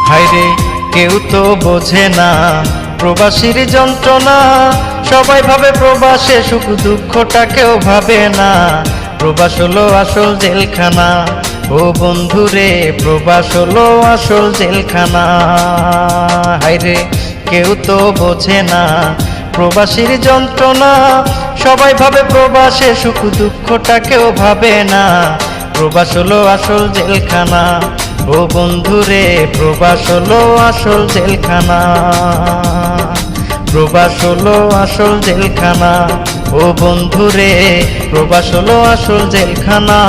হায়রে কেউ তো বোঝে না প্রবাসীর যন্ত্রণা, সবাই ভাবে প্রবাসে সুখ দুঃখটা কেউ ভাবে না। প্রবাস হলো আসল জেলখানা, ও বন্ধুরে প্রবাস হলো আসল জেলখানা। হায়রে কেউ তো বোঝে না প্রবাসীর যন্ত্রণা, সবাই ভাবে প্রবাসে সুখ দুঃখটা কেউ ভাবে না। প্রবাস হলো আসল জেলখানা, ও বন্ধুরে প্রবাস হলো আসল জেলখানা। প্রবাস হলো আসল জেলখানা, ও বন্ধুরে প্রবাস হলো আসল জেলখানা।